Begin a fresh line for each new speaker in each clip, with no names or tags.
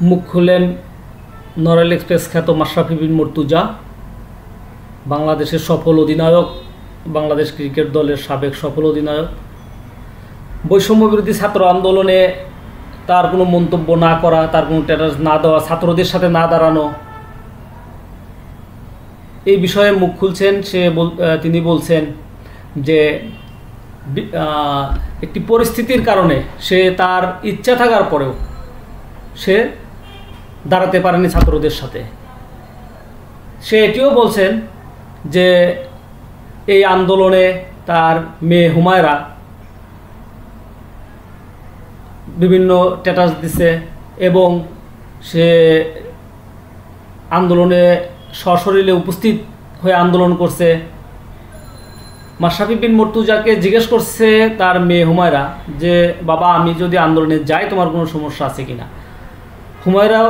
মুখ খুললেন নড়াইল এক্সপ্রেস খ্যাত মাশরাফি বিন মুর্তজা, বাংলাদেশের সফল অধিনায়ক, বাংলাদেশ ক্রিকেট দলের সাবেক সফল অধিনায়ক। বৈষম্য বিরোধী ছাত্র আন্দোলনে তার কোনো মন্তব্য না করা, তার কোনো স্ট্যাটাস না দেওয়া, ছাত্রদের সাথে না দাঁড়ানো, এই বিষয়ে মুখ খুলছেন। তিনি বলছেন যে একটি পরিস্থিতির কারণে সে তার ইচ্ছা থাকার পরেও সে দাঁড়াতে পারেনি ছাত্রদের সাথে। সে এটিও বলছেন যে এই আন্দোলনে তার মেয়ে হুমায়রা বিভিন্ন স্ট্যাটাস দিছে এবং সে আন্দোলনে সশরীরে উপস্থিত হয়ে আন্দোলন করছে। মাশরাফি বিন মুর্তজাকে জিজ্ঞেস করছে তার মেয়ে হুমায়রা যে বাবা, আমি যদি আন্দোলনে যাই তোমার কোনো সমস্যা আছে কিনা? হুমায়রা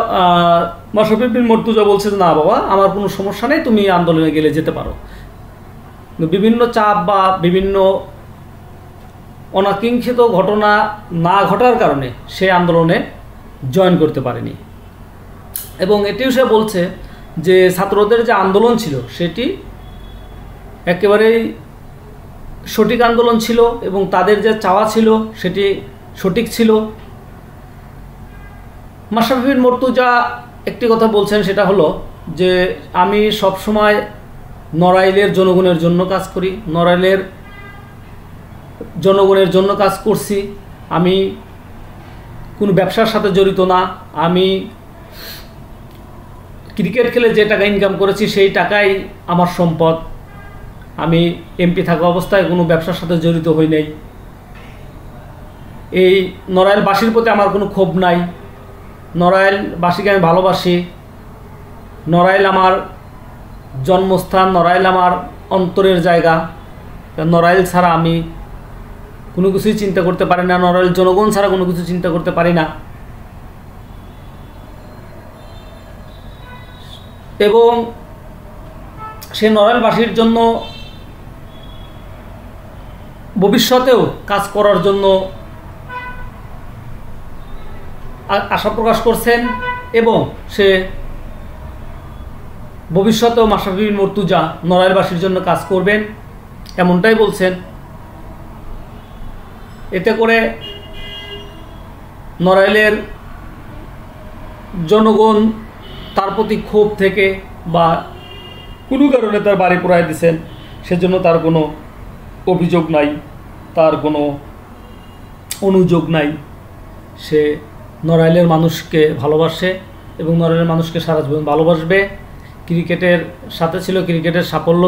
মাশরাফি বিন মুর্তজা বলছে না বাবা, আমার কোনো সমস্যা নেই, তুমি আন্দোলনে গেলে যেতে পারো। বিভিন্ন চাপ বা বিভিন্ন অনাকাঙ্ক্ষিত ঘটনা না ঘটার কারণে সে আন্দোলনে জয়েন করতে পারেনি। এবং এটিও সে বলছে যে ছাত্রদের যে আন্দোলন ছিল সেটি একেবারেই সঠিক আন্দোলন ছিল এবং তাদের যে চাওয়া ছিল সেটি সঠিক ছিল। মাশরাফি বিন মুর্তজা একটি কথা বলছেন, সেটা হলো যে আমি সবসময় নড়াইলের জনগণের জন্য কাজ করি, নড়াইলের জনগণের জন্য কাজ করছি। আমি কোনো ব্যবসার সাথে জড়িত না। আমি ক্রিকেট খেলে যে টাকা ইনকাম করেছি সেই টাকাই আমার সম্পদ। আমি এমপি থাকা অবস্থায় কোনো ব্যবসার সাথে জড়িত হই নাই। এই নড়াইলবাসীর প্রতি আমার কোনো ক্ষোভ নাই। নড়াইলবাসীকে আমি ভালোবাসি। নড়াইল আমার জন্মস্থান, নড়াইল আমার অন্তরের জায়গা। নড়াইল ছাড়া আমি কোনো কিছুই চিন্তা করতে পারি না, নড়াইল জনগণ ছাড়া কোনো কিছু চিন্তা করতে পারি না। এবং সে নড়াইলবাসীর জন্য ভবিষ্যতেও কাজ করার জন্য আশা প্রকাশ করছেন এবং সে ভবিষ্যতেও মাশরাফি বিন মুর্তজা নড়াইলবাসীর জন্য কাজ করবেন এমনটাই বলছেন। এতে করে নড়াইলের জনগণ তার প্রতি ক্ষোভ থেকে বা কোনো কারণে তার বাড়ি পোড়ায় দিয়েছেন, সেজন্য তার কোনো অভিযোগ নাই, তার কোনো অনুযোগ নাই। সে নড়াইলের মানুষকে ভালোবাসে এবং নড়াইলের মানুষকে সারা জীবন ভালোবাসবে। ক্রিকেটের সাথে ছিল, ক্রিকেটের সাফল্য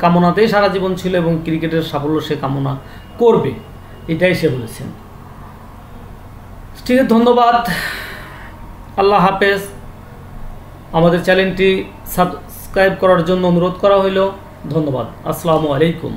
কামনাতেই সারা জীবন ছিল এবং ক্রিকেটের সাফল্য সে কামনা করবে, এটাই সে বলেছেন। ঠিক আছে, ধন্যবাদ। আল্লাহ হাফেজ। আমাদের চ্যানেলটি সাবস্ক্রাইব করার জন্য অনুরোধ করা হইল। ধন্যবাদ। আসসালামু আলাইকুম।